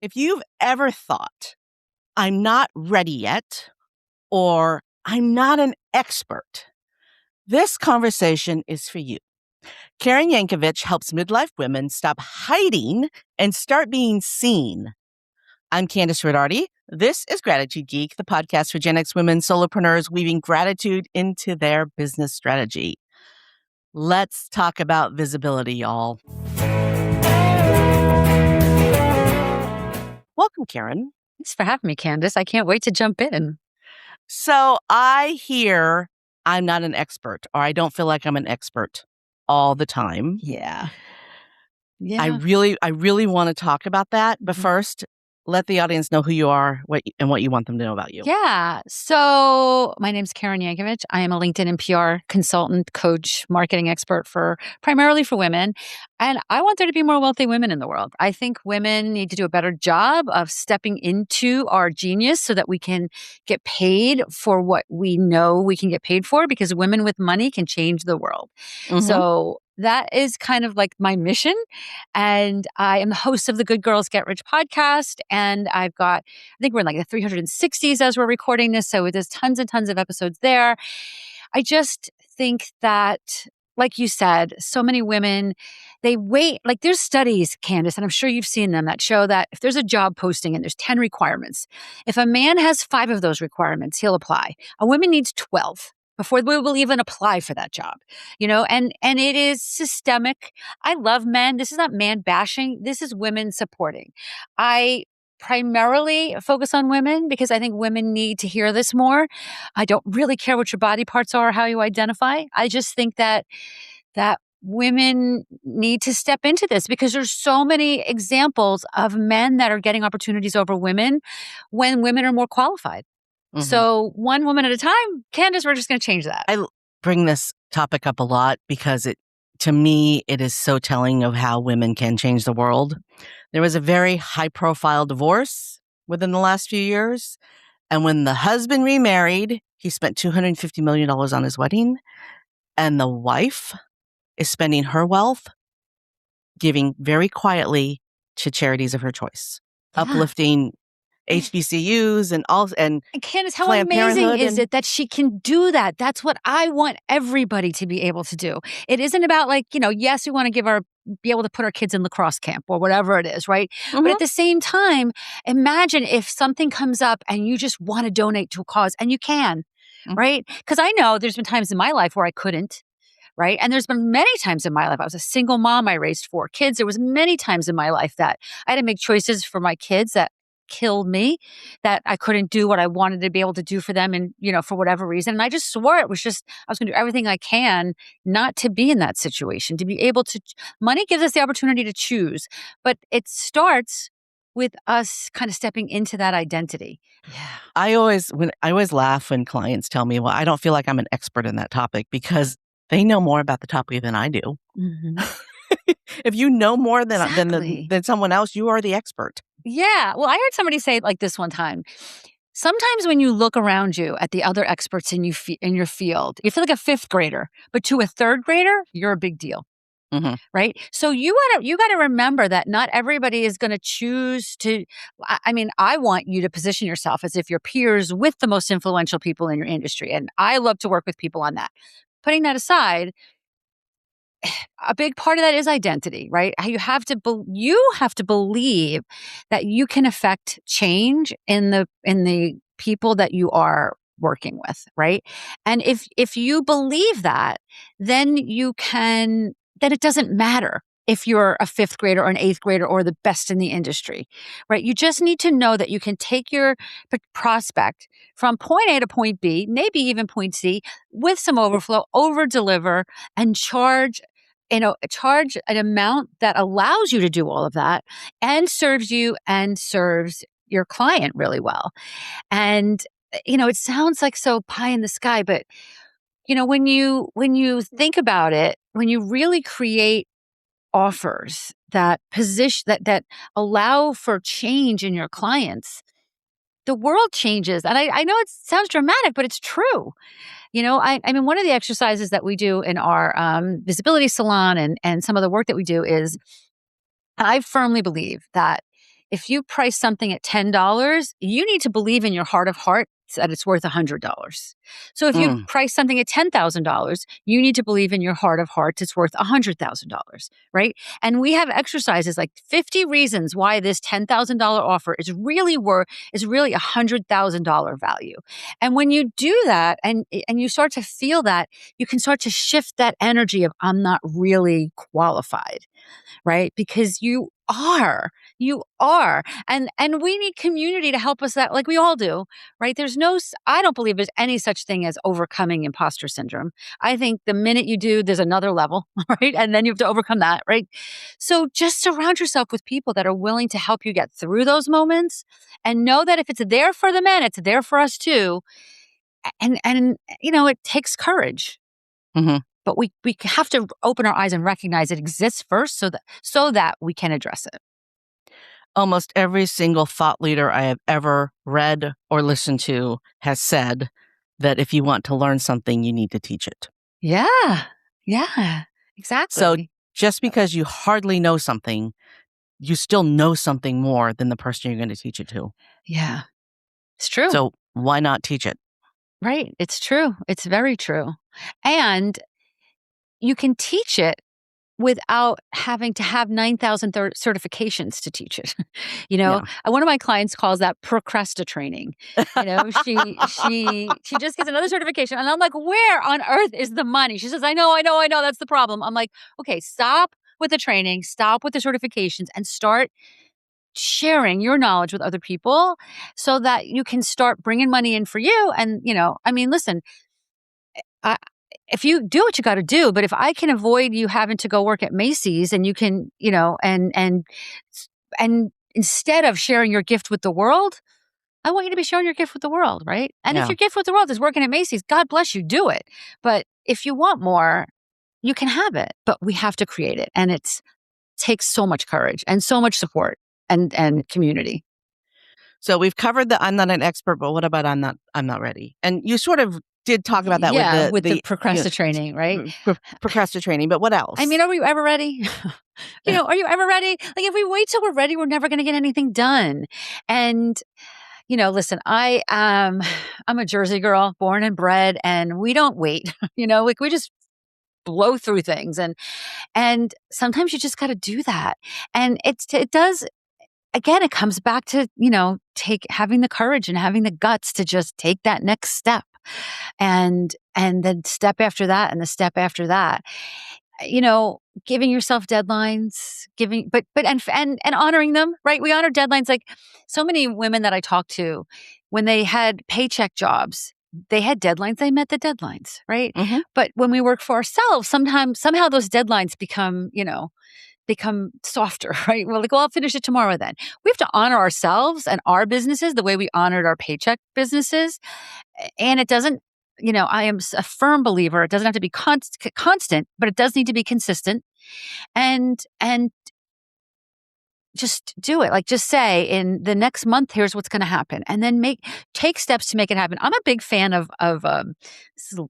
If you've ever thought, I'm not ready yet, or I'm not an expert, this conversation is for you. Karen Yankovich helps midlife women stop hiding and start being seen. I'm Candice Ridardi. This is Gratitude Geek, the podcast for Gen X women solopreneurs weaving gratitude into their business strategy. Let's talk about visibility, y'all. Welcome, Karen. Thanks for having me, Candice. I can't wait to jump in. So I hear I'm not an expert, or I don't feel like I'm an expert all the time. Yeah. I really want to talk about that. But first, let the audience know who you are and what you want them to know about you. Yeah. So my name's Karen Yankovich. I am a LinkedIn and PR consultant, coach, marketing expert primarily for women. And I want there to be more wealthy women in the world. I think women need to do a better job of stepping into our genius so that we can get paid for what we know we can get paid for, because women with money can change the world. Mhm. So that is kind of like my mission. And I am the host of the Good Girls Get Rich podcast. And I think we're in like the 360s as we're recording this. So there's tons and tons of episodes there. I just think that, like you said, so many women, they wait. Like there's studies, Candice, and I'm sure you've seen them, that show that if there's a job posting and there's 10 requirements, if a man has 5 of those requirements, he'll apply. A woman needs 12 before we will even apply for that job, and it is systemic. I love men. This is not man bashing. This is women supporting. I primarily focus on women because I think women need to hear this more. I don't really care what your body parts are or how you identify. I just think that women need to step into this because there's so many examples of men that are getting opportunities over women when women are more qualified. Mm-hmm. So one woman at a time, Candice, we're just going to change that. I bring this topic up a lot because to me, it is so telling of how women can change the world. There was a very high-profile divorce within the last few years. And when the husband remarried, he spent $250 million on his wedding. And the wife is spending her wealth giving very quietly to charities of her choice, uplifting HBCUs and Candice, how Planned amazing Parenthood is it that she can do that? That's what I want everybody to be able to do. It isn't about yes, we want to be able to put our kids in lacrosse camp or whatever it is, right? Mm-hmm. But at the same time, imagine if something comes up and you just want to donate to a cause, and you can, right? Because I know there's been times in my life where I couldn't. Right. And there's been many times in my life, I was a single mom. I raised 4 kids. There was many times in my life that I had to make choices for my kids that killed me, that I couldn't do what I wanted to be able to do for them. And, for whatever reason. And I just swore I was going to do everything I can not to be in that situation, to be able to. Money gives us the opportunity to choose, but it starts with us kind of stepping into that identity. Yeah. I always laugh when clients tell me, well, I don't feel like I'm an expert in that topic, because they know more about the topic than I do. Mm-hmm. If you know more than someone else, you are the expert. Yeah. Well, I heard somebody say it like this one time. Sometimes when you look around you at the other experts in your field, you feel like a 5th grader, but to a 3rd grader, you're a big deal. Mm-hmm. Right. So you got to remember that not everybody is going to choose to. I mean, I want you to position yourself as if you're peers with the most influential people in your industry. And I love to work with people on that. Putting that aside, a big part of that is identity, right? You have to believe that you can affect change in the people that you are working with, right? And if you believe that, then it doesn't matter if you're a 5th grader or an 8th grader or the best in the industry, right? You just need to know that you can take your prospect from point A to point B, maybe even point C, with some overflow, over deliver, and charge an amount that allows you to do all of that and serves you and serves your client really well. And, it sounds like so pie in the sky, but when you think about it, when you really create offers that that allow for change in your clients, the world changes. And I know it sounds dramatic, but it's true. I mean, one of the exercises that we do in our visibility salon and some of the work that we do is, I firmly believe that if you price something at $10, you need to believe in your heart of hearts that it's worth $100. So if you price something at $10,000, you need to believe in your heart of hearts it's worth $100,000, right? And we have exercises like 50 reasons why this $10,000 offer is really $100,000 value. And when you do that and you start to feel that, you can start to shift that energy of I'm not really qualified, right? Because you are. And we need community to help us that, like we all do, right? I don't believe there's any such thing as overcoming imposter syndrome. I think the minute you do, there's another level, right? And then you have to overcome that, right? So just surround yourself with people that are willing to help you get through those moments and know that if it's there for the men, it's there for us too. And it takes courage. Mm-hmm. But we have to open our eyes and recognize it exists first so that we can address it. Almost every single thought leader I have ever read or listened to has said that if you want to learn something, you need to teach it. Yeah, exactly. So just because you hardly know something, you still know something more than the person you're going to teach it to. Yeah, it's true. So why not teach it? Right. It's true. It's very true. And you can teach it without having to have 9,000 certifications to teach it. One of my clients calls that procrastinating. She just gets another certification. And I'm like, where on earth is the money? She says, I know. That's the problem. I'm like, okay, stop with the training, stop with the certifications, and start sharing your knowledge with other people so that you can start bringing money in for you. And, listen, if you do what you got to do, but if I can avoid you having to go work at Macy's and you can, and instead of sharing your gift with the world, I want you to be sharing your gift with the world, right? And if your gift with the world is working at Macy's, God bless you, do it. But if you want more, you can have it, but we have to create it. And it takes so much courage and so much support and community. So we've covered the I'm not an expert, but what about I'm not ready? And you sort of did talk about that with the procrastinating, right? Procrastinating, but what else? Are we ever ready? Are you ever ready? Like if we wait till we're ready, we're never going to get anything done. And listen, I'm a Jersey girl, born and bred, and we don't wait. We just blow through things, and sometimes you just got to do that. And it does. Again, it comes back to having the courage and having the guts to just take that next step, and then step after that, and the step after that. Giving yourself deadlines, and honoring them, right? We honor deadlines. Like so many women that I talk to, when they had paycheck jobs, they had deadlines, they met the deadlines, right? Mm-hmm. But when we work for ourselves, somehow those deadlines become softer, right? We're like, well, I'll finish it tomorrow then. We have to honor ourselves and our businesses the way we honored our paycheck businesses. And it doesn't, I am a firm believer. It doesn't have to be constant, but it does need to be consistent. And just do it. Like just say in the next month, here's what's going to happen. And then take steps to make it happen. I'm a big fan of this is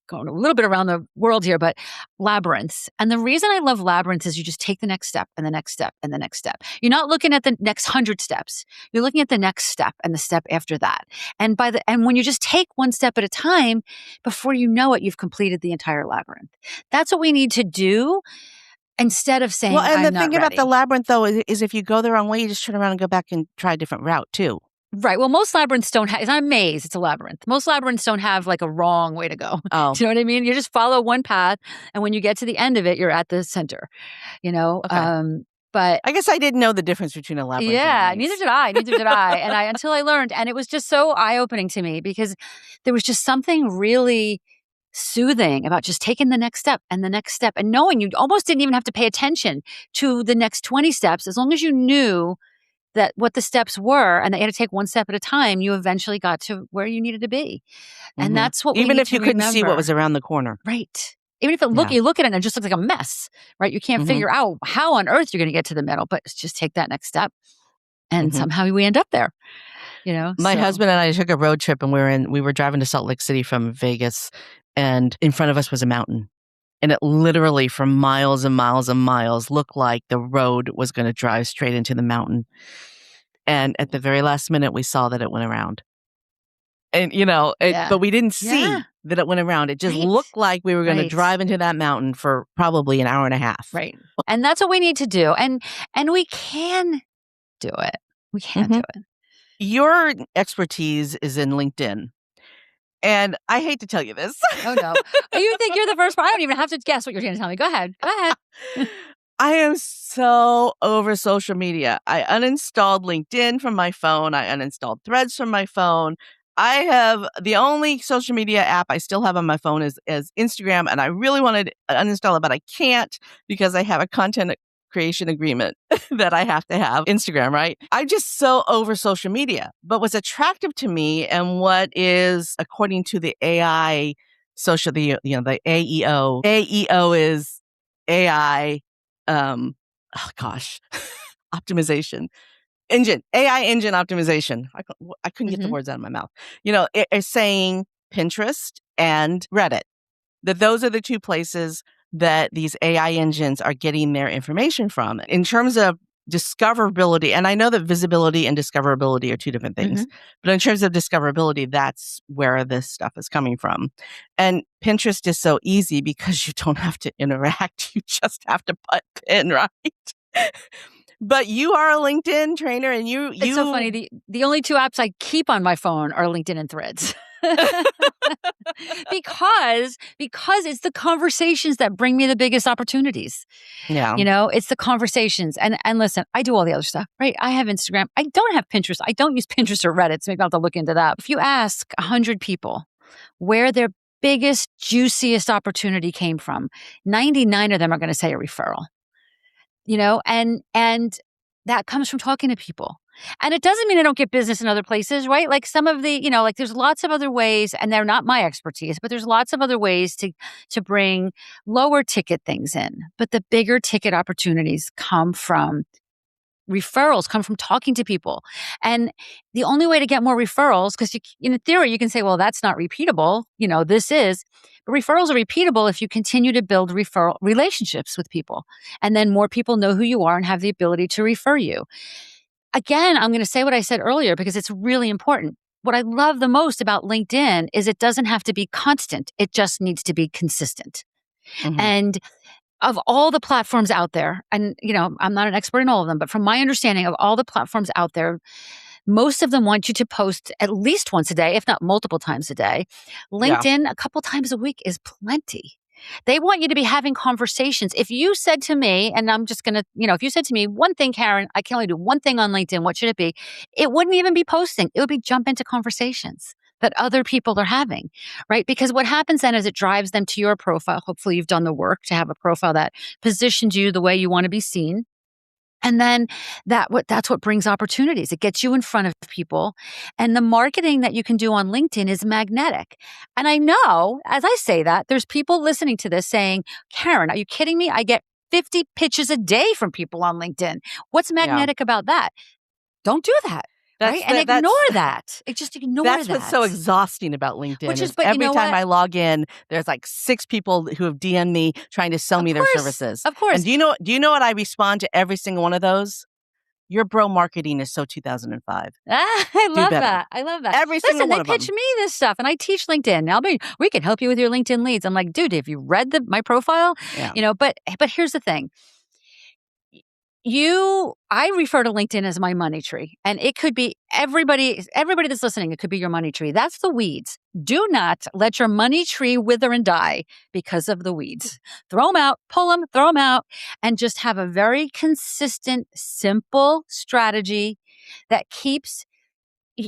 going a little bit around the world here, but labyrinths. And the reason I love labyrinths is you just take the next step and the next step and the next step. You're not looking at the next 100 steps. You're looking at the next step and the step after that. And when you just take one step at a time, before you know it, you've completed the entire labyrinth. That's what we need to do instead of saying, and I'm the thing about the labyrinth though is if you go the wrong way, you just turn around and go back and try a different route too. Right. Well, most labyrinths don't have, it's not a maze, it's a labyrinth. Most labyrinths don't have like a wrong way to go. Oh. Do you know what I mean? You just follow one path, and when you get to the end of it, you're at the center, Okay. But I guess I didn't know the difference between a labyrinth yeah, and a maze. neither did I. And until I learned, and it was just so eye-opening to me because there was just something really soothing about just taking the next step and the next step and knowing you almost didn't even have to pay attention to the next 20 steps. As long as you knew that what the steps were and that you had to take one step at a time, you eventually got to where you needed to be. And Mm-hmm. that's what we even need if you to couldn't remember. see what was around the corner. Right. Even if you look at it and it just looks like a mess, right? You can't figure out how on earth you're going to get to the middle, but just take that next step. And somehow we end up there. My husband and I took a road trip and we were driving to Salt Lake City from Vegas, and in front of us was a mountain. And it literally for miles and miles and miles looked like the road was going to drive straight into the mountain. And at the very last minute, we saw that it went around. And, but we didn't see that it went around. It just looked like we were going to drive into that mountain for probably an hour and a half. Right. And that's what we need to do. And we can do it. We can do it. Your expertise is in LinkedIn. And I hate to tell you this. Oh, no. You think you're the first one? I don't even have to guess what you're going to tell me. Go ahead. I am so over social media. I uninstalled LinkedIn from my phone. I uninstalled Threads from my phone. I have the only social media app I still have on my phone is Instagram, and I really wanted to uninstall it, but I can't because I have a content creation agreement that I have to have. Instagram, right? I'm just so over social media. But what's attractive to me and what is, according to the AI social, the AEO is AI, optimization. AI engine optimization. I couldn't get the words out of my mouth. It's saying Pinterest and Reddit, that those are the two places that these AI engines are getting their information from. In terms of discoverability, and I know that visibility and discoverability are two different things, but in terms of discoverability, that's where this stuff is coming from. And Pinterest is so easy because you don't have to interact. You just have to put in, right? But you are a LinkedIn trainer, and It's so funny. The only two apps I keep on my phone are LinkedIn and Threads. because it's the conversations that bring me the biggest opportunities. Yeah. It's the conversations. And listen, I do all the other stuff, right? I have Instagram. I don't have Pinterest. I don't use Pinterest or Reddit, so maybe I'll have to look into that. If you ask 100 people where their biggest, juiciest opportunity came from, 99 of them are going to say a referral. And that comes from talking to people. And it doesn't mean I don't get business in other places, right? Like some of the, there's lots of other ways, and they're not my expertise, but there's lots of other ways to bring lower ticket things in. But the bigger ticket opportunities come from referrals, come from talking to people. And the only way to get more referrals, because in theory, you can say, well, that's not repeatable. This is. But referrals are repeatable if you continue to build referral relationships with people. And then more people know who you are and have the ability to refer you. Again, I'm going to say what I said earlier because it's really important. What I love the most about LinkedIn is it doesn't have to be constant. It just needs to be consistent. And of all the platforms out there, and I'm not an expert in all of them, but from my understanding of all the platforms out there, most of them want you to post at least once a day, if not multiple times a day. LinkedIn, a couple times a week is plenty. They want you to be having conversations. If you said to me, and I'm just going to, if you said to me, one thing, Karen, I can only do one thing on LinkedIn, what should it be? It wouldn't even be posting. It would be jump into conversations that other people are having, right? Because what happens then is it drives them to your profile. Hopefully you've done the work to have a profile that positions you the way you want to be seen. And then that's what brings opportunities. It gets you in front of people. And the marketing that you can do on LinkedIn is magnetic. And I know, as I say that, there's people listening to this saying, Karen, are you kidding me? I get 50 pitches a day from people on LinkedIn. What's magnetic about that? Don't do that. Right? And ignore that. Just ignore that. That's what's so exhausting about LinkedIn. But every time I log in, there's like 6 people who have DM'd me trying to sell me their services. Of course. And do you know what I respond to every single one of those? Your bro marketing is so 2005. I love that. Every single one of them. They pitch me this stuff, and I teach LinkedIn. We can help you with your LinkedIn leads. I'm like, dude, have you read my profile? Yeah. But here's the thing. I refer to LinkedIn as my money tree, and it could be everybody that's listening. It could be your money tree. That's the weeds. Do not let your money tree wither and die because of the weeds. Throw them out, pull them, throw them out, and just have a very consistent, simple strategy that keeps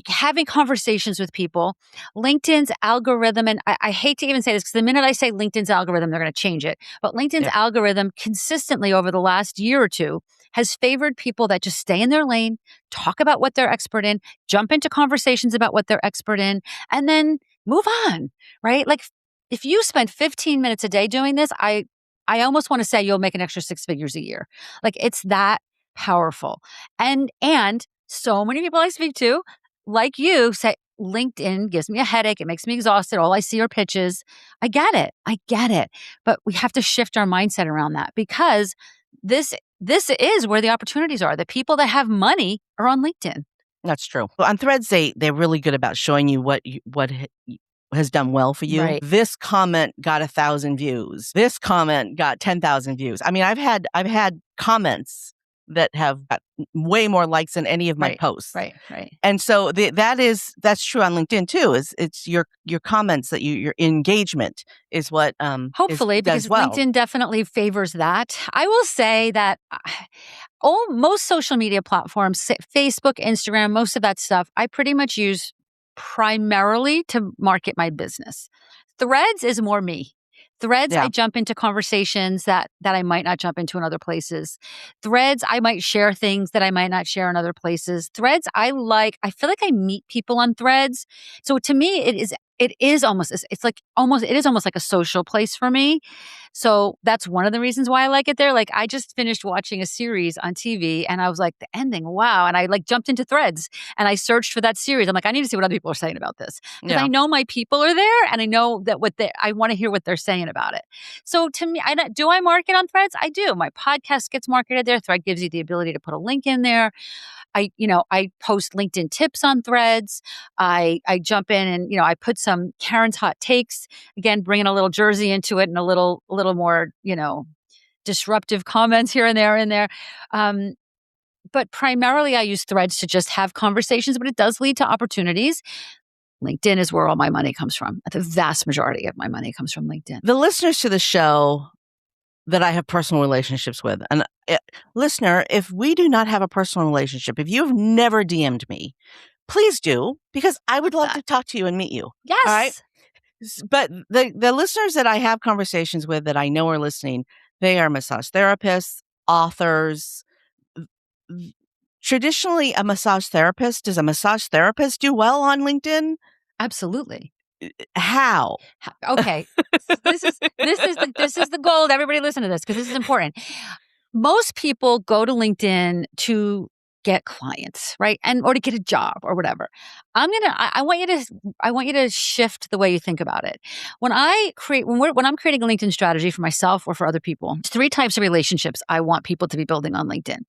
having conversations with people. LinkedIn's algorithm, and I hate to even say this because the minute I say LinkedIn's algorithm, they're going to change it. But LinkedIn's algorithm consistently over the last year or two has favored people that just stay in their lane, talk about what they're expert in, jump into conversations about what they're expert in, and then move on, right? Like if you spend 15 minutes a day doing this, I almost want to say you'll make an extra 6 figures a year. Like it's that powerful. And so many people I speak to, like you, say, LinkedIn gives me a headache. It makes me exhausted. All I see are pitches. I get it. But we have to shift our mindset around that because this is where the opportunities are. The people that have money are on LinkedIn. That's true. On Threads, they're really good about showing you what has done well for you. Right. This comment got 1,000 views. This comment got 10,000 views. I mean, I've had comments that have got way more likes than any of my posts. Right. And so that's true on LinkedIn too. It's your comments that your engagement is what hopefully because does well. LinkedIn definitely favors that. I will say that most social media platforms, Facebook, Instagram, most of that stuff, I pretty much use primarily to market my business. Threads is more me. Threads, I jump into conversations that I might not jump into in other places. Threads, I might share things that I might not share in other places. Threads, I feel like I meet people on Threads. So to me, it is almost like a social place for me. So that's one of the reasons why I like it there. Like I just finished watching a series on TV and I was like, the ending, wow. And I jumped into Threads and I searched for that series. I'm like, I need to see what other people are saying about this. Because I know my people are there and I know that I want to hear what they're saying about it. So to me, do I market on Threads? I do. My podcast gets marketed there. Thread gives you the ability to put a link in there. I post LinkedIn tips on Threads. I jump in and, I put some Karen's hot takes, again, bringing a little Jersey into it and a little more, disruptive comments here and there in there. But primarily I use Threads to just have conversations, but it does lead to opportunities. LinkedIn is where all my money comes from. The vast majority of my money comes from LinkedIn. The listeners to the show that I have personal relationships with. And listener, if we do not have a personal relationship, if you've never DM'd me, please do, because I would love to talk to you and meet you. Yes. All right. But the listeners that I have conversations with that I know are listening, they are massage therapists, authors. Traditionally, a massage therapist, does a massage therapist do well on LinkedIn? Absolutely. How? Okay. This is the gold. Everybody listen to this because this is important. Most people go to LinkedIn to get clients, right? Or to get a job or whatever. I want you to shift the way you think about it. When I'm creating a LinkedIn strategy for myself or for other people, there's 3 types of relationships I want people to be building on LinkedIn.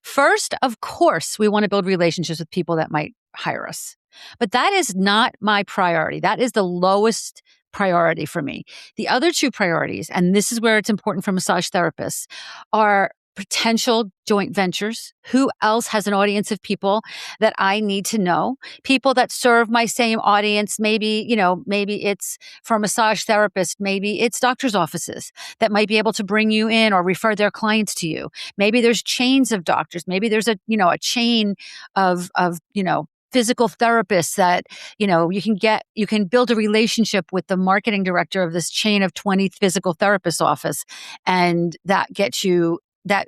First, of course, we want to build relationships with people that might hire us. But that is not my priority. That is the lowest priority for me. The other 2 priorities, and this is where it's important for massage therapists, are potential joint ventures. Who else has an audience of people that I need to know? People that serve my same audience. Maybe it's for a massage therapist. Maybe it's doctor's offices that might be able to bring you in or refer their clients to you. Maybe there's chains of doctors. Maybe there's a chain of physical therapists that, you can build a relationship with the marketing director of this chain of 20 physical therapist office. And that gets you they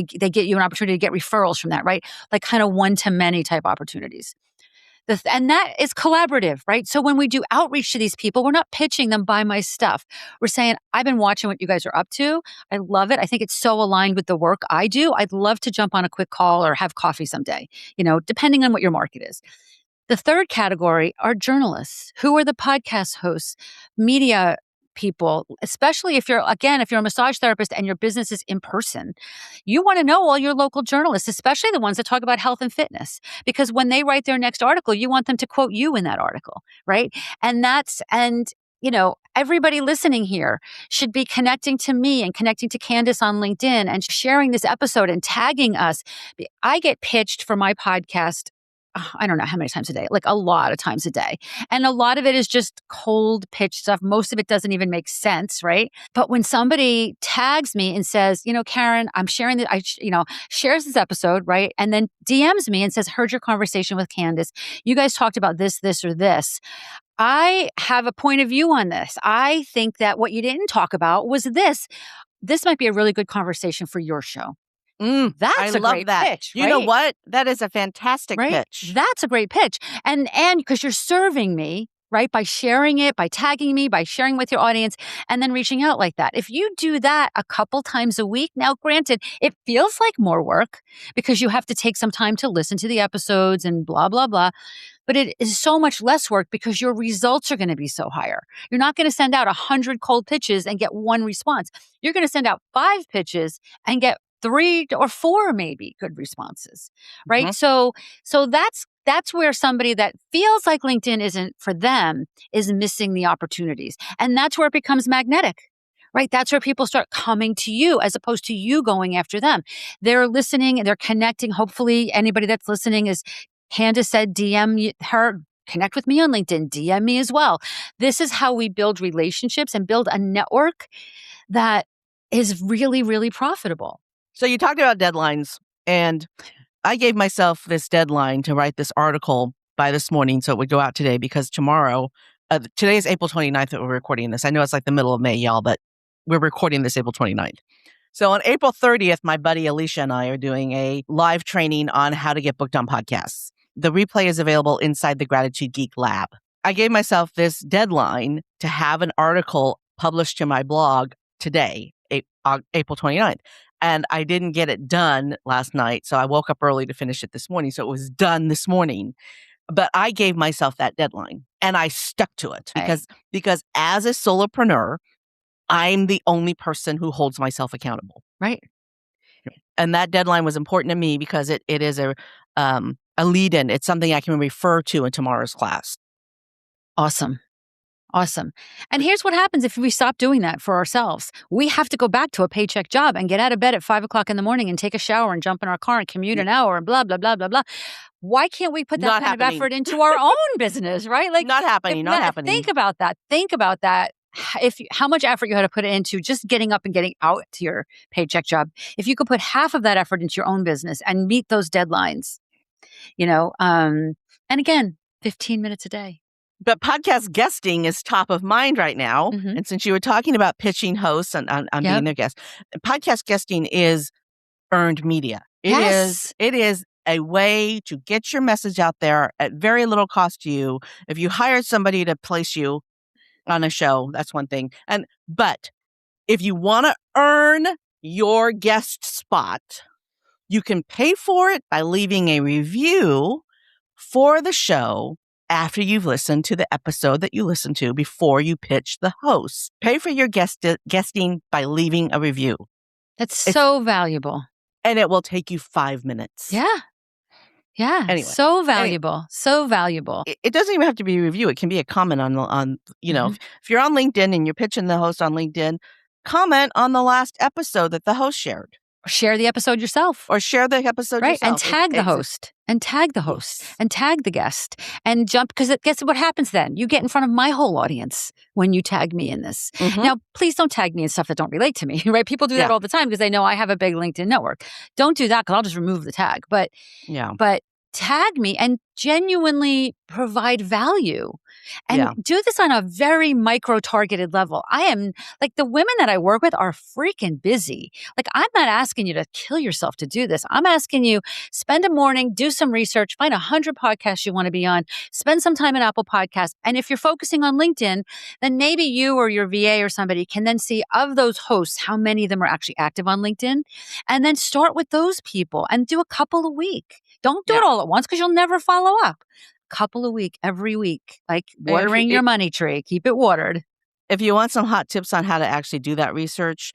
get you an opportunity to get referrals from that, right? Like kind of one-to-many type opportunities. And that is collaborative, right? So when we do outreach to these people, we're not pitching them buy my stuff. We're saying, I've been watching what you guys are up to. I love it. I think it's so aligned with the work I do. I'd love to jump on a quick call or have coffee someday, depending on what your market is. The third category are journalists. Who are the podcast hosts, media people, especially if you're a massage therapist and your business is in person, you want to know all your local journalists, especially the ones that talk about health and fitness, because when they write their next article, you want them to quote you in that article, right? And everybody listening here should be connecting to me and connecting to Candace on LinkedIn and sharing this episode and tagging us. I get pitched for my podcast, I don't know how many times a day, like a lot of times a day. And a lot of it is just cold pitch stuff. Most of it doesn't even make sense, right? But when somebody tags me and says, Karen, I'm sharing this, shares this episode, right? And then DMs me and says, heard your conversation with Candace. You guys talked about this, or this. I have a point of view on this. I think that what you didn't talk about was this. This might be a really good conversation for your show. That's a great pitch. You know what? That is a fantastic pitch. That's a great pitch. And because you're serving me, right? By sharing it, by tagging me, by sharing with your audience, and then reaching out like that. If you do that a couple times a week, now granted, it feels like more work because you have to take some time to listen to the episodes and blah, blah, blah. But it is so much less work because your results are going to be so higher. You're not going to send out 100 cold pitches and get 1 response. You're going to send out 5 pitches and get 3 or 4 maybe good responses, right? Mm-hmm. So that's where somebody that feels like LinkedIn isn't for them is missing the opportunities. And that's where it becomes magnetic, right? That's where people start coming to you as opposed to you going after them. They're listening and they're connecting. Hopefully anybody that's listening is, Candace said, DM her, connect with me on LinkedIn, DM me as well. This is how we build relationships and build a network that is really, really profitable. So you talked about deadlines, and I gave myself this deadline to write this article by this morning so it would go out today, because tomorrow, today is April 29th that we're recording this. I know it's like the middle of May, y'all, but we're recording this April 29th. So on April 30th, my buddy Alicia and I are doing a live training on how to get booked on podcasts. The replay is available inside the Gratitude Geek Lab. I gave myself this deadline to have an article published to my blog today, April 29th. And I didn't get it done last night, so I woke up early to finish it this morning. So it was done this morning. But I gave myself that deadline, and I stuck to it because as a solopreneur, I'm the only person who holds myself accountable. Right. And that deadline was important to me because it is a lead-in. It's something I can refer to in tomorrow's class. Awesome. And here's what happens if we stop doing that for ourselves. We have to go back to a paycheck job and get out of bed at 5 o'clock in the morning and take a shower and jump in our car and commute an hour and blah, blah, blah, blah, blah. Why can't we put that kind of effort into our own business, right? Like, not happening. Think about that. How much effort you had to put into just getting up and getting out to your paycheck job. If you could put half of that effort into your own business and meet those deadlines, and again, 15 minutes a day. But podcast guesting is top of mind right now. Mm-hmm. And since you were talking about pitching hosts and being their guest, podcast guesting is earned media. It is a way to get your message out there at very little cost to you. If you hired somebody to place you on a show, that's one thing. But if you want to earn your guest spot, you can pay for it by leaving a review for the show after you've listened to the episode that you listened to before you pitch the host. Pay for your guesting by leaving a review. That's so valuable. And it will take you 5 minutes. Yeah. Anyway. So valuable. So valuable. It doesn't even have to be a review. It can be a comment on if you're on LinkedIn and you're pitching the host on LinkedIn, comment on the last episode that the host shared. Share the episode yourself. Or share the episode yourself. And tag the host. And tag the host. And tag the guest. And jump, because guess what happens then? You get in front of my whole audience when you tag me in this. Mm-hmm. Now, please don't tag me in stuff that don't relate to me, right? People do that all the time because they know I have a big LinkedIn network. Don't do that because I'll just remove the tag. But tag me and genuinely provide value. And do this on a very micro-targeted level. I am, like, the women that I work with are freaking busy. Like, I'm not asking you to kill yourself to do this. I'm asking you, spend a morning, do some research, find 100 podcasts you want to be on, spend some time in Apple Podcasts. And if you're focusing on LinkedIn, then maybe you or your VA or somebody can then see of those hosts, how many of them are actually active on LinkedIn. And then start with those people and do a couple a week. Don't do it all at once because you'll never follow up. Couple a week, every week, like watering your money tree. Keep it watered. If you want some hot tips on how to actually do that research,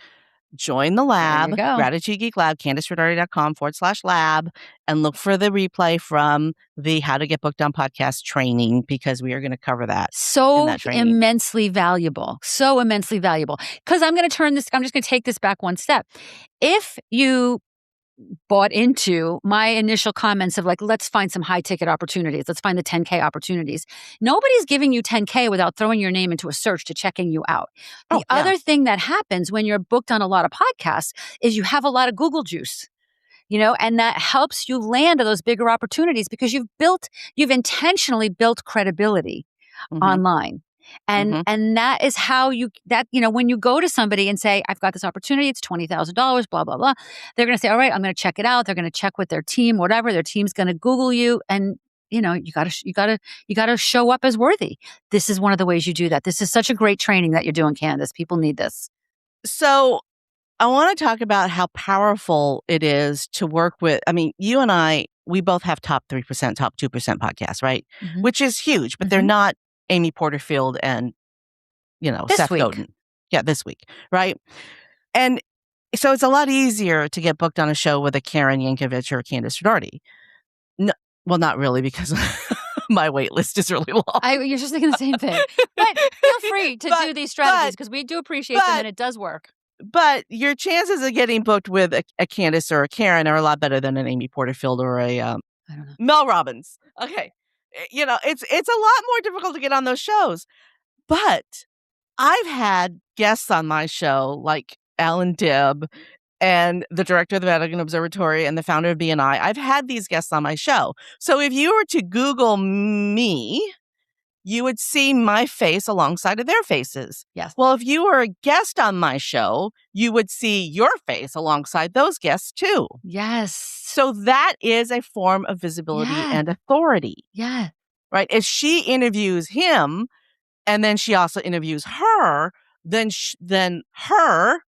join the lab, Gratitude Geek Lab, CandiceRodarty.com/lab, and look for the replay from the How to Get Booked on Podcast training, because we are going to cover that. So immensely valuable. So immensely valuable. Because I'm just going to take this back one step. If you bought into my initial comments of like, let's find some high ticket opportunities. Let's find the 10K opportunities. Nobody's giving you 10K without throwing your name into a search to checking you out. The other thing that happens when you're booked on a lot of podcasts is you have a lot of Google juice, and that helps you land those bigger opportunities because you've intentionally built credibility online. And that is how when you go to somebody and say, I've got this opportunity, it's $20,000, blah, blah, blah. They're going to say, all right, I'm going to check it out. They're going to check with their team, whatever. Their team's going to Google you. And, you gotta show up as worthy. This is one of the ways you do that. This is such a great training that you're doing, Candace. People need this. So I want to talk about how powerful it is to work with. I mean, you and I, we both have top 3%, top 2% podcasts, right? Mm-hmm. Which is huge, but they're not Amy Porterfield and, Seth Godin. Yeah, this week, right? And So it's a lot easier to get booked on a show with a Karen Yankovich or a Candice Doherty. No, well, not really, because my wait list is really long. You're just thinking the same thing. But feel free to do these strategies because we do appreciate them and it does work. But your chances of getting booked with a Candice or a Karen are a lot better than an Amy Porterfield or a I don't know. Mel Robbins. Okay. It's a lot more difficult to get on those shows. But I've had guests on my show like Alan Dibb and the director of the Vatican Observatory and the founder of BNI. I've had these guests on my show. So if you were to Google me, you would see my face alongside of their faces. Yes. Well, if you were a guest on my show, you would see your face alongside those guests too. Yes. So that is a form of visibility and authority. Yeah. Right? If she interviews him and then she also interviews her, then her,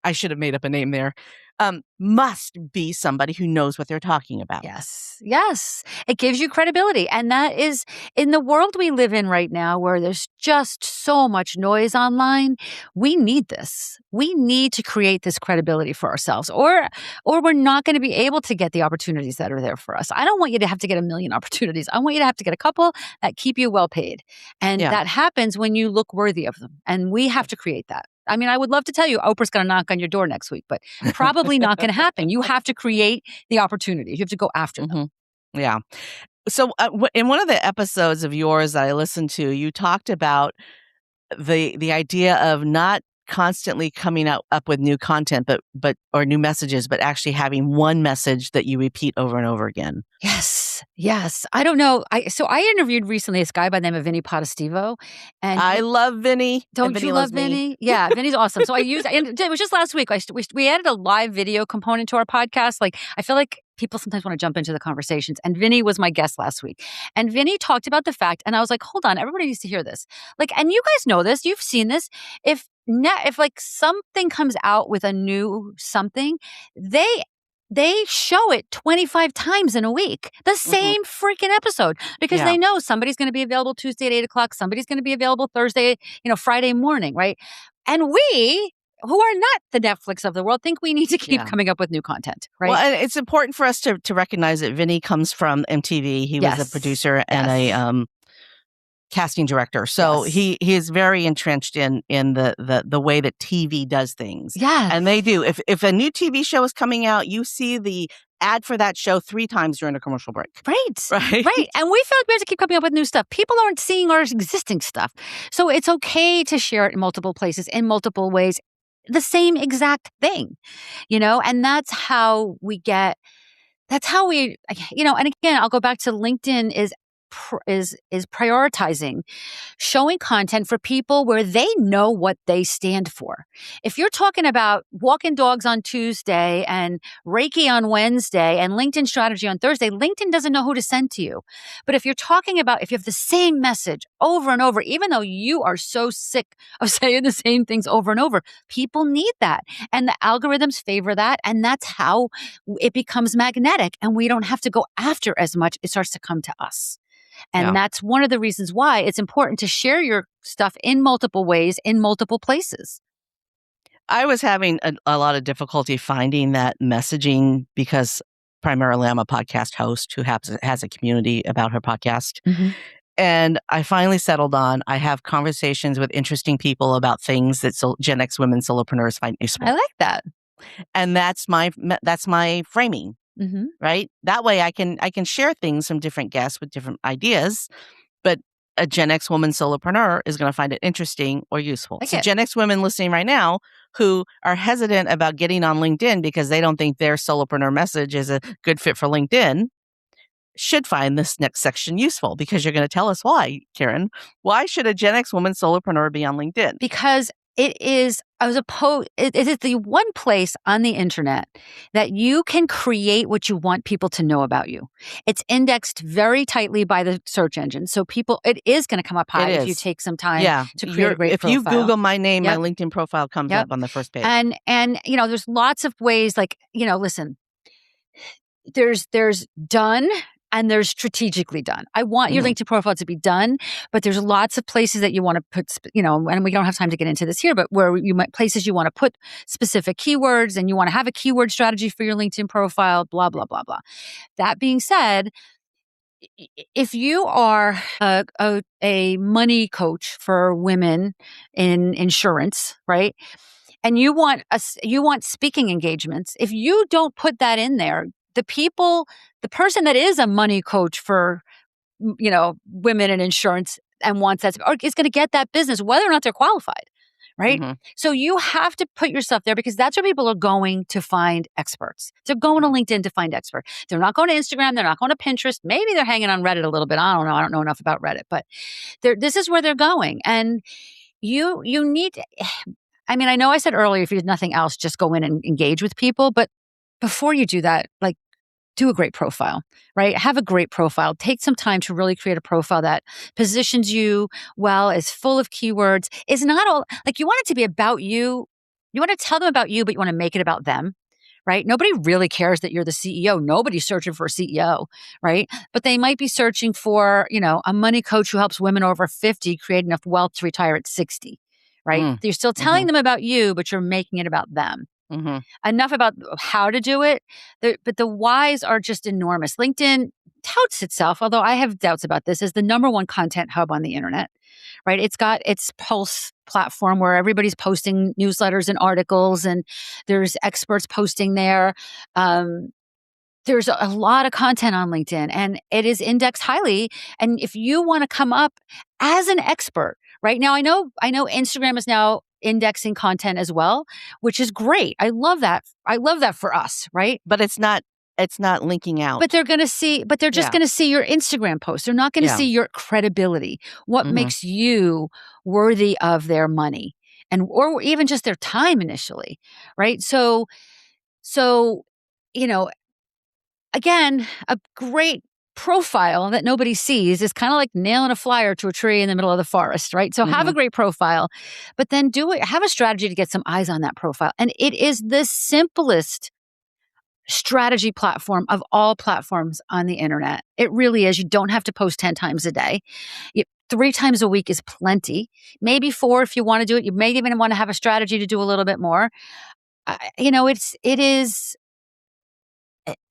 I should have made up a name there, must be somebody who knows what they're talking about. Yes. It gives you credibility. And that is, in the world we live in right now, where there's just so much noise online, we need this. We need to create this credibility for ourselves, or we're not going to be able to get the opportunities that are there for us. I don't want you to have to get a million opportunities. I want you to have to get a couple that keep you well paid. And that happens when you look worthy of them. And we have to create that. I mean, I would love to tell you Oprah's going to knock on your door next week, but probably not going to happen. You have to create the opportunities. You have to go after them. Yeah. So in one of the episodes of yours that I listened to, you talked about the idea of not constantly coming up with new content, but or new messages, but actually having one message that you repeat over and over again. Yes. I don't know. I interviewed recently this guy by the name of Vinny Potestivo, and I love Vinny. Don't you love Vinny? Yeah, Vinny's awesome. So it was just last week. We added a live video component to our podcast. Like, I feel like people sometimes want to jump into the conversations, and Vinny was my guest last week. And Vinny talked about the fact, and I was like, hold on, everybody needs to hear this. Like, and you guys know this, you've seen this. If like something comes out with a new something, they show it 25 times in a week, the same freaking episode, because they know somebody's going to be available Tuesday at 8:00. Somebody's going to be available Thursday, Friday morning, right? And we, who are not the Netflix of the world, think we need to keep coming up with new content, right? Well, and it's important for us to recognize that Vinny comes from MTV. He was a producer and a casting director. So he is very entrenched in the way that TV does things. Yeah. And they do. If a new TV show is coming out, you see the ad for that show 3 times during a commercial break. Right. And we feel like we have to keep coming up with new stuff. People aren't seeing our existing stuff. So it's okay to share it in multiple places, in multiple ways, the same exact thing, and that's how we, and again, I'll go back to LinkedIn is prioritizing showing content for people where they know what they stand for. If you're talking about walking dogs on Tuesday and Reiki on Wednesday and LinkedIn strategy on Thursday, LinkedIn doesn't know who to send to you. But if you're talking about, if you have the same message over and over, even though you are so sick of saying the same things over and over, people need that. And the algorithms favor that. And that's how it becomes magnetic. And we don't have to go after as much. It starts to come to us. And that's one of the reasons why it's important to share your stuff in multiple ways, in multiple places. I was having a lot of difficulty finding that messaging because primarily I'm a podcast host who has a community about her podcast. And I finally settled on, I have conversations with interesting people about things that Gen X women solopreneurs find useful. I like that. And that's my framing. Right? That way I can share things from different guests with different ideas, but a Gen X woman solopreneur is going to find it interesting or useful. So Gen X women listening right now who are hesitant about getting on LinkedIn because they don't think their solopreneur message is a good fit for LinkedIn should find this next section useful, because you're going to tell us why, Karen. Why should a Gen X woman solopreneur be on LinkedIn? Because it is the one place on the internet that you can create what you want people to know about you. It's indexed very tightly by the search engine. So it is going to come up high if you take some time to create a great profile. If you Google my name, my LinkedIn profile comes up on the first page. And there's lots of ways, like, listen, there's done and there's strategically done. I want your LinkedIn profile to be done, but there's lots of places that you want to put, and we don't have time to get into this here, but where places you want to put specific keywords and you want to have a keyword strategy for your LinkedIn profile, blah, blah, blah, blah. That being said, if you are a money coach for women in insurance, right? And you want speaking engagements, if you don't put that in there, the person that is a money coach for, women in insurance and wants that is going to get that business, whether or not they're qualified. Right? So you have to put yourself there because that's where people are going to find experts. They're going to LinkedIn to find experts. They're not going to Instagram. They're not going to Pinterest. Maybe they're hanging on Reddit a little bit. I don't know. I don't know enough about Reddit, but this is where they're going. And you need to, I mean, I know I said earlier, if you did nothing else, just go in and engage with people. But before you do that, do a great profile, right? Have a great profile. Take some time to really create a profile that positions you well, is full of keywords. Is not all, you want it to be about you. You want to tell them about you, but you want to make it about them, right? Nobody really cares that you're the CEO. Nobody's searching for a CEO, right? But they might be searching for, a money coach who helps women over 50 create enough wealth to retire at 60, right? You're still telling them about you, but you're making it about them. Enough about how to do it, but the whys are just enormous. LinkedIn touts itself, although I have doubts about this, as the number one content hub on the internet, right? It's got its Pulse platform where everybody's posting newsletters and articles, and there's experts posting there. There's a lot of content on LinkedIn, and it is indexed highly. And if you want to come up as an expert, right now, I know Instagram is now indexing content as well, which is great. I love that. I love that for us, right? But it's not linking out. But they're going to see, they're just going to see your Instagram post. They're not going to see your credibility. What makes you worthy of their money or even just their time initially, right? So, again, a great profile that nobody sees is kind of like nailing a flyer to a tree in the middle of the forest, right? So have a great profile, but then have a strategy to get some eyes on that profile. And it is the simplest strategy platform of all platforms on the internet. It really is. You don't have to post 10 times a day. 3 times a week is plenty. Maybe 4 if you want to do it. You may even want to have a strategy to do a little bit more.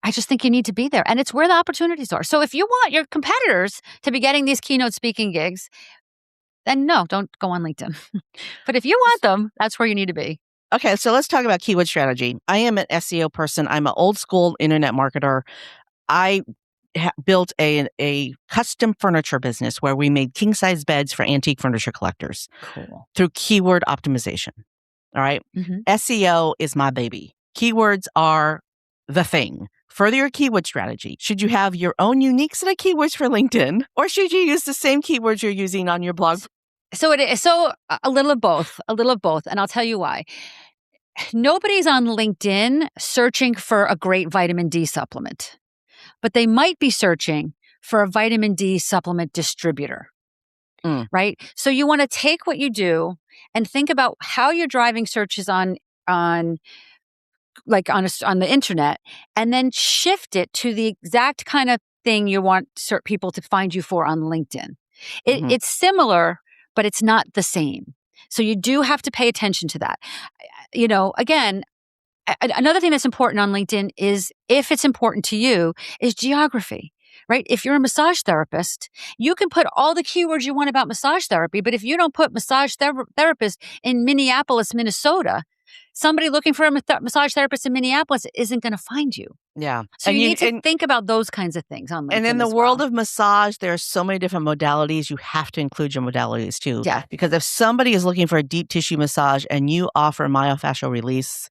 I just think you need to be there, and it's where the opportunities are. So if you want your competitors to be getting these keynote speaking gigs, then no, don't go on LinkedIn. But if you want them, that's where you need to be. Okay, so let's talk about keyword strategy. I am an SEO person. I'm an old school internet marketer. I built a custom furniture business where we made king size beds for antique furniture collectors. Cool. Through keyword optimization. All right. SEO is my baby. Keywords are the thing. Further your keyword strategy. Should you have your own unique set of keywords for LinkedIn, or should you use the same keywords you're using on your blog? So a little of both, and I'll tell you why. Nobody's on LinkedIn searching for a great vitamin D supplement, but they might be searching for a vitamin D supplement distributor. Right? So you want to take what you do and think about how you're driving searches on the internet, and then shift it to the exact kind of thing you want people to find you for on LinkedIn. It's similar, but it's not the same. So you do have to pay attention to that. Again, another thing that's important on LinkedIn is, if it's important to you, is geography. Right? If you're a massage therapist, you can put all the keywords you want about massage therapy, but if you don't put massage therapist in Minneapolis, Minnesota, somebody looking for a massage therapist in Minneapolis isn't going to find you. Yeah. So you need to think about those kinds of things on LinkedIn. And in the world of massage, there are so many different modalities. You have to include your modalities too. Yeah. Because if somebody is looking for a deep tissue massage and you offer myofascial release,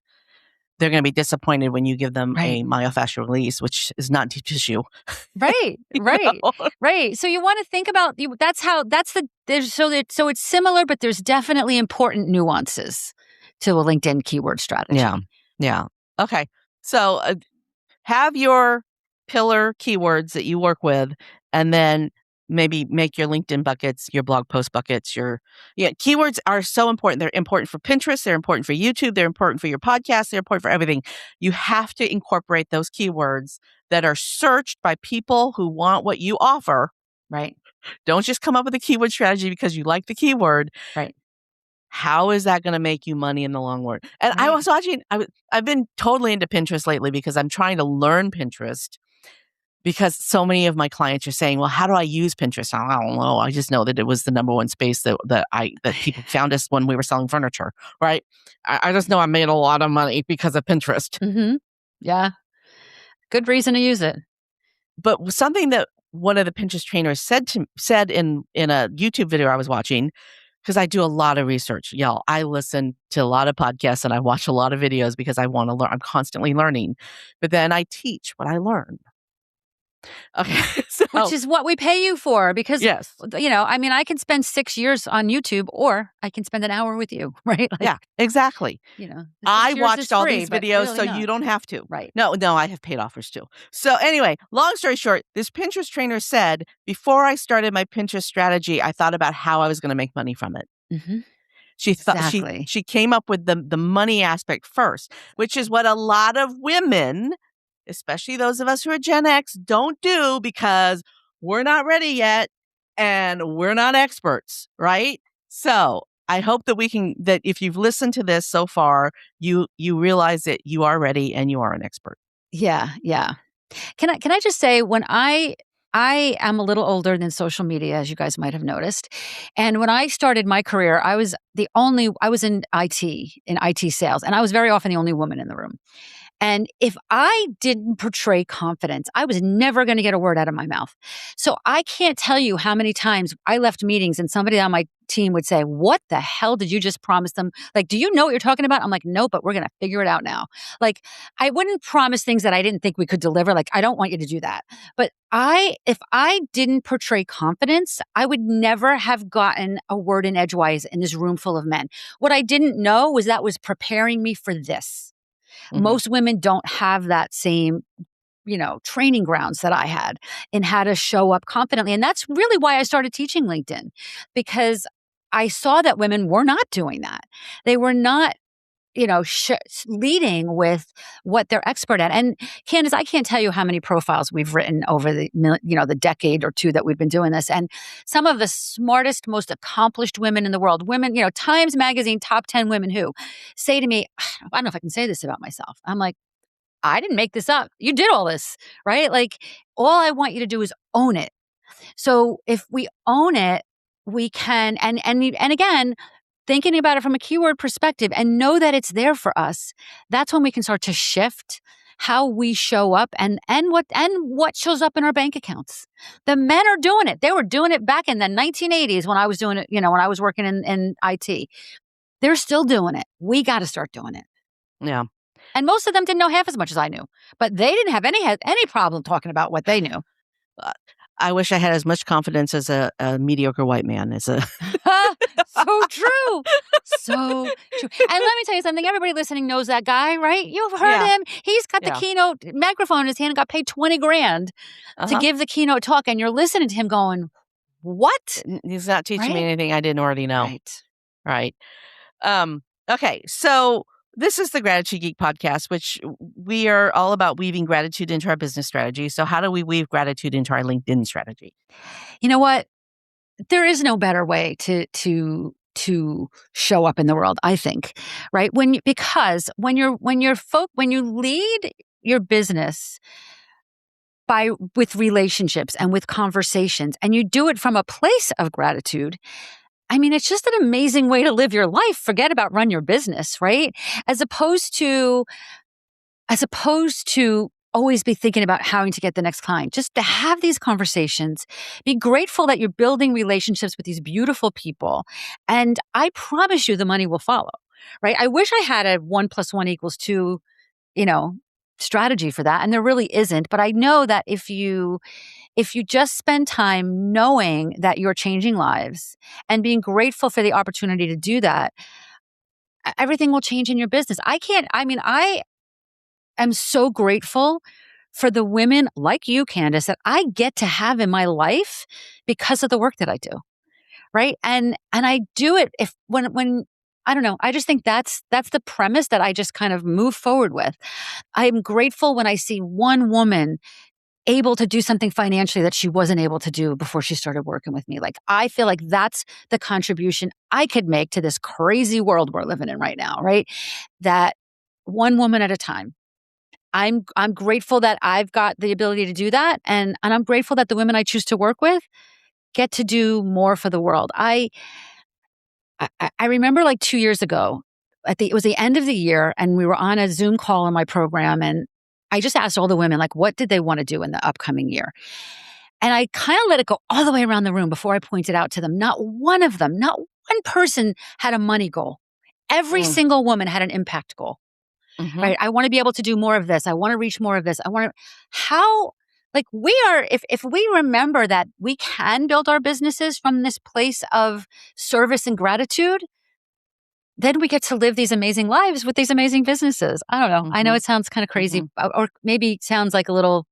they're going to be disappointed when you give them a myofascial release, which is not deep tissue. Right. So you want to think about so it's similar, but there's definitely important nuances to a LinkedIn keyword strategy. Yeah. Okay. So have your pillar keywords that you work with, and then maybe make your LinkedIn buckets, your blog post buckets, keywords are so important. They're important for Pinterest. They're important for YouTube. They're important for your podcast. They're important for everything. You have to incorporate those keywords that are searched by people who want what you offer. Right. Don't just come up with a keyword strategy because you like the keyword. Right. How is that going to make you money in the long run? And Right. I was watching, I've been totally into Pinterest lately because I'm trying to learn Pinterest. Because so many of my clients are saying, well, how do I use Pinterest? I don't know. I just know that it was the number one space that people found us when we were selling furniture, right? I just know I made a lot of money because of Pinterest. Mm-hmm. Yeah. Good reason to use it. But something that one of the Pinterest trainers said in a YouTube video I was watching, because I do a lot of research, y'all. I listen to a lot of podcasts and I watch a lot of videos because I want to learn. I'm constantly learning. But then I teach what I learn. Okay. Which is what we pay you for, because, yes. I can spend 6 years on YouTube, or I can spend an hour with you, right? Yeah, exactly. I watched all these videos, really so you don't have to. Right. No, I have paid offers too. So anyway, long story short, this Pinterest trainer said, before I started my Pinterest strategy, I thought about how I was going to make money from it. Mm-hmm. She thought she came up with the money aspect first, which is what a lot of women, especially those of us who are Gen X, don't do because we're not ready yet and we're not experts, right? So I hope that if you've listened to this so far, you realize that you are ready and you are an expert. Yeah, yeah. Can I just say, when I am a little older than social media, as you guys might have noticed. And when I started my career, I was in IT sales, and I was very often the only woman in the room. And if I didn't portray confidence, I was never going to get a word out of my mouth. So I can't tell you how many times I left meetings and somebody on my team would say, "What the hell did you just promise them? Like, do you know what you're talking about?" I'm like, "No, but we're going to figure it out now." Like, I wouldn't promise things that I didn't think we could deliver. Like, I don't want you to do that. But if I didn't portray confidence, I would never have gotten a word in edgewise in this room full of men. What I didn't know was that was preparing me for this. Mm-hmm. Most women don't have that same, training grounds that I had in how to show up confidently. And that's really why I started teaching LinkedIn, because I saw that women were not doing that. They were not, leading with what they're expert at. And Candace, I can't tell you how many profiles we've written over the decade or two that we've been doing this. And some of the smartest, most accomplished women in the world, Times Magazine top 10 women who say to me, "I don't know if I can say this about myself." I'm like, I didn't make this up. You did all this, right? Like, all I want you to do is own it. So if we own it, we can, and again, thinking about it from a keyword perspective and know that it's there for us, that's when we can start to shift how we show up and what shows up in our bank accounts. The men are doing it. They were doing it back in the 1980s when I was doing it, when I was working in IT. They're still doing it. We got to start doing it. Yeah. And most of them didn't know half as much as I knew, but they didn't have any problem talking about what they knew. I wish I had as much confidence as a mediocre white man. So true. So true. And let me tell you something. Everybody listening knows that guy, right? You've heard him. He's got the keynote microphone in his hand and got paid $20,000 to give the keynote talk. And you're listening to him going, what? He's not teaching me anything I didn't already know. Right. Okay. So this is the Gratitude Geek podcast, which we are all about weaving gratitude into our business strategy. So how do we weave gratitude into our LinkedIn strategy? You know what? There is no better way to show up in the world, I think, right? When you lead your business with relationships and with conversations, and you do it from a place of gratitude, I mean, it's just an amazing way to live your life. Forget about run your business, right? As opposed to always be thinking about how to get the next client. Just to have these conversations, be grateful that you're building relationships with these beautiful people. And I promise you the money will follow, right? I wish I had a 1 + 1 = 2, strategy for that. And there really isn't. But I know that if you just spend time knowing that you're changing lives and being grateful for the opportunity to do that, everything will change in your business. I am so grateful for the women like you, Candace, that I get to have in my life because of the work that I do. Right. And I do it when I don't know, I just think that's the premise that I just kind of move forward with. I'm grateful when I see one woman able to do something financially that she wasn't able to do before she started working with me. Like, I feel like that's the contribution I could make to this crazy world we're living in right now, right? That one woman at a time. I'm grateful that I've got the ability to do that. And I'm grateful that the women I choose to work with get to do more for the world. I remember like 2 years ago, it was the end of the year, and we were on a Zoom call in my program, and I just asked all the women, like, what did they want to do in the upcoming year? And I kind of let it go all the way around the room before I pointed out to them. Not one of them, not one person had a money goal. Every single woman had an impact goal, right? I want to be able to do more of this. I want to reach more of this. Like we are, if we remember that we can build our businesses from this place of service and gratitude, then we get to live these amazing lives with these amazing businesses. I don't know. I know it sounds kind of crazy, or maybe sounds like a little,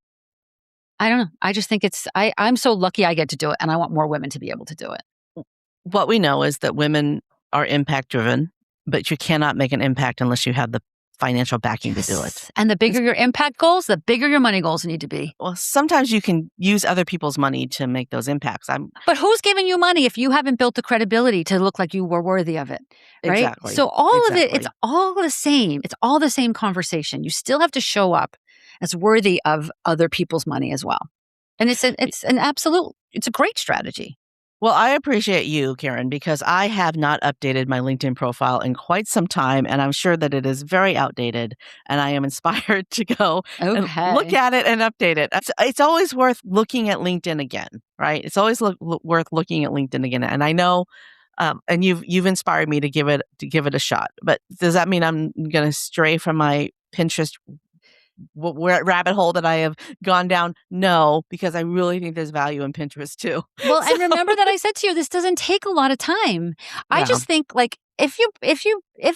I don't know. I just think I'm so lucky I get to do it, and I want more women to be able to do it. What we know is that women are impact driven, but you cannot make an impact unless you have the financial backing to do it. And the bigger your impact goals, the bigger your money goals need to be. Well, sometimes you can use other people's money to make those impacts. But who's giving you money if you haven't built the credibility to look like you were worthy of it? Right? Exactly. So all of it, it's all the same. It's all the same conversation. You still have to show up as worthy of other people's money as well. And it's a great strategy. Well, I appreciate you, Karen, because I have not updated my LinkedIn profile in quite some time, and I'm sure that it is very outdated, and I am inspired to go and look at it and update it. It's always worth looking at LinkedIn again, right? It's always worth looking at LinkedIn again, and I know, and you've inspired me to give it a shot. But does that mean I'm going to stray from my Pinterest rabbit hole that I have gone down? No, because I really think there's value in Pinterest too. Well, and remember that I said to you, this doesn't take a lot of time. I just think, like, if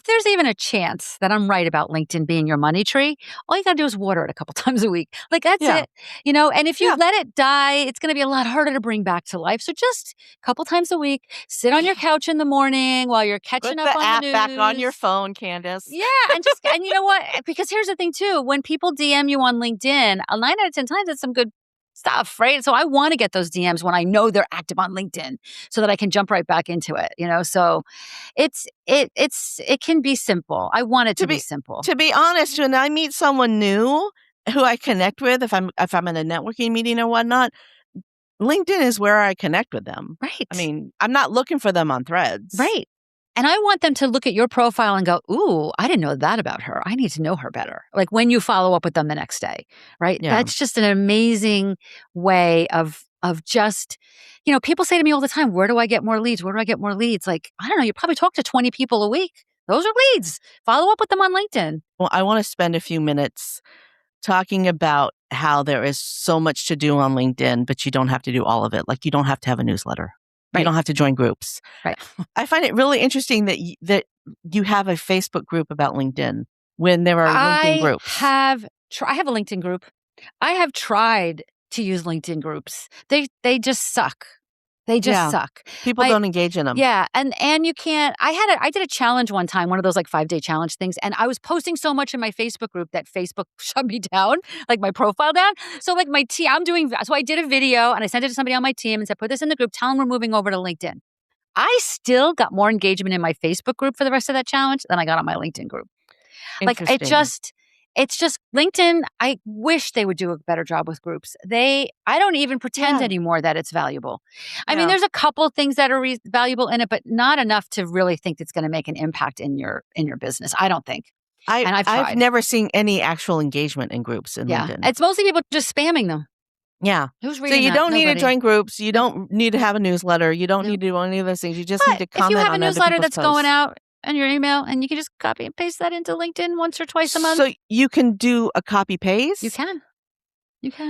there's even a chance that I'm right about LinkedIn being your money tree, all you got to do is water it a couple times a week. Like, that's it, and if you let it die, it's going to be a lot harder to bring back to life. So just a couple times a week, sit on your couch in the morning while you're catching up on the news. Put the app back on your phone, Candace. Yeah. And you know what? Because here's the thing too, when people DM you on LinkedIn, 9 out of 10 times it's some good stuff, right? So I want to get those DMs when I know they're active on LinkedIn so that I can jump right back into it, So it can be simple. I want it to be simple. To be honest, when I meet someone new who I connect with, if I'm in a networking meeting or whatnot, LinkedIn is where I connect with them. Right. I mean, I'm not looking for them on Threads. Right. And I want them to look at your profile and go, ooh, I didn't know that about her. I need to know her better. Like when you follow up with them the next day, right? Yeah. That's just an amazing way of just, people say to me all the time, where do I get more leads? Where do I get more leads? Like, I don't know, you probably talk to 20 people a week. Those are leads. Follow up with them on LinkedIn. Well, I want to spend a few minutes talking about how there is so much to do on LinkedIn, but you don't have to do all of it. Like you don't have to have a newsletter. Right. You don't have to join groups. Right. I find it really interesting that you have a Facebook group about LinkedIn when there are LinkedIn groups. I have a LinkedIn group. I have tried to use LinkedIn groups. They just suck. They just suck. People don't engage in them. Yeah. And you can't, I did a challenge one time, one of those like 5-day challenge things. And I was posting so much in my Facebook group that Facebook shut me down, like my profile down. So like so I did a video and I sent it to somebody on my team and said, put this in the group, tell them we're moving over to LinkedIn. I still got more engagement in my Facebook group for the rest of that challenge than I got on my LinkedIn group. Like it's just LinkedIn. I wish they would do a better job with groups. I don't even pretend anymore that it's valuable. I mean, there's a couple things that are valuable in it, but not enough to really think it's going to make an impact in your business. I don't think. I've never seen any actual engagement in groups in LinkedIn. It's mostly people just spamming them. Yeah. Who's reading so you don't need to join groups. You don't need to have a newsletter. You don't need to do any of those things. You just need to comment on other people's posts. If you have a newsletter that's going out, and your email, and you can just copy and paste that into LinkedIn once or twice a month. So you can do a copy paste? You can.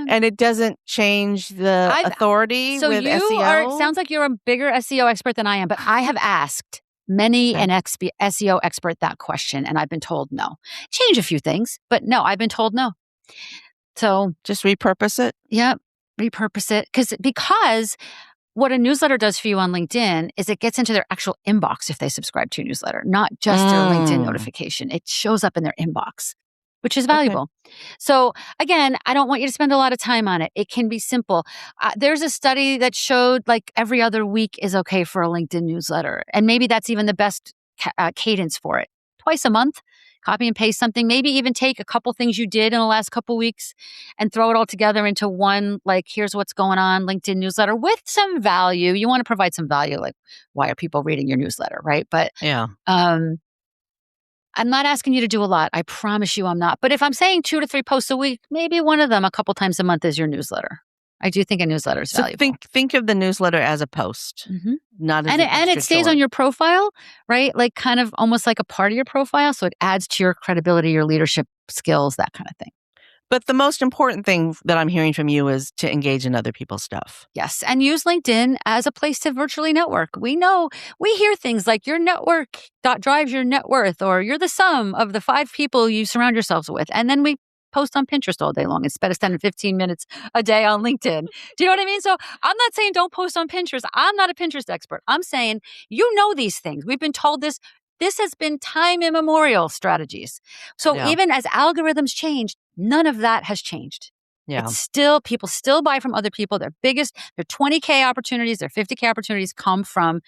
And it doesn't change the authority with SEO? Sounds like you're a bigger SEO expert than I am, but I have asked many an SEO expert that question, and I've been told no. Change a few things, but no, I've been told no. So just repurpose it. Yeah, repurpose it. Because what a newsletter does for you on LinkedIn is it gets into their actual inbox if they subscribe to your newsletter, not just their LinkedIn notification. It shows up in their inbox, which is valuable. Okay. So again, I don't want you to spend a lot of time on it. It can be simple. There's a study that showed like every other week is okay for a LinkedIn newsletter. And maybe that's even the best cadence for it. Twice a month, copy and paste something, maybe even take a couple things you did in the last couple weeks and throw it all together into one, like, here's what's going on, LinkedIn newsletter with some value. You want to provide some value, like, why are people reading your newsletter, right? But yeah. I'm not asking you to do a lot. I promise you I'm not. But if I'm saying 2 to 3 posts a week, maybe one of them a couple times a month is your newsletter. I do think a newsletter is valuable. Think of the newsletter as a post, not as and it stays on your profile, right? Like kind of almost like a part of your profile. So it adds to your credibility, your leadership skills, that kind of thing. But the most important thing that I'm hearing from you is to engage in other people's stuff. Yes. And use LinkedIn as a place to virtually network. We hear things like your network drives your net worth, or you're the sum of the 5 people you surround yourselves with. And then we post on Pinterest all day long instead of spending 15 minutes a day on LinkedIn. Do you know what I mean? So I'm not saying don't post on Pinterest. I'm not a Pinterest expert. I'm saying you know these things. We've been told this. This has been time immemorial strategies. So even as algorithms change, none of that has changed. Yeah. It's still, people still buy from other people. Their 20K opportunities, their 50K opportunities come from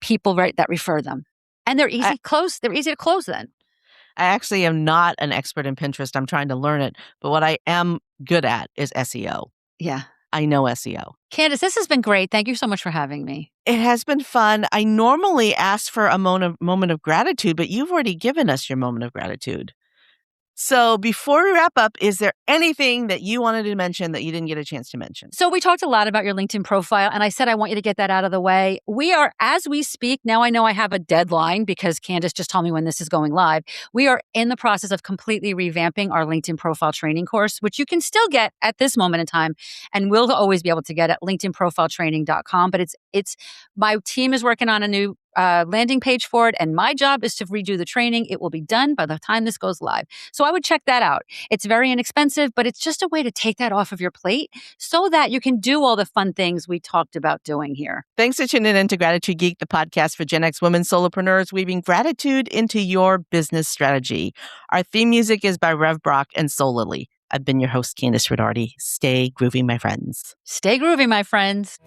people that refer them. And they're easy to close then. I actually am not an expert in Pinterest. I'm trying to learn it. But what I am good at is SEO. Yeah. I know SEO. Candace, this has been great. Thank you so much for having me. It has been fun. I normally ask for a moment of gratitude, but you've already given us your moment of gratitude. So before we wrap up, is there anything that you wanted to mention that you didn't get a chance to mention? So we talked a lot about your LinkedIn profile, and I said I want you to get that out of the way. We are, as we speak, now I know I have a deadline because Candace just told me when this is going live. We are in the process of completely revamping our LinkedIn profile training course, which you can still get at this moment in time, and will always be able to get at linkedinprofiletraining.com. But it's my team is working on a new landing page for it, and my job is to redo the training. It will be done by the time this goes live. So I would check that out. It's very inexpensive, but it's just a way to take that off of your plate so that you can do all the fun things we talked about doing here. Thanks for tuning in to Gratitude Geek, the podcast for Gen X women solopreneurs, weaving gratitude into your business strategy. Our theme music is by Rev Brock and Soul Lily. I've been your host, Candace Ridardi. Stay groovy, my friends. Stay groovy, my friends.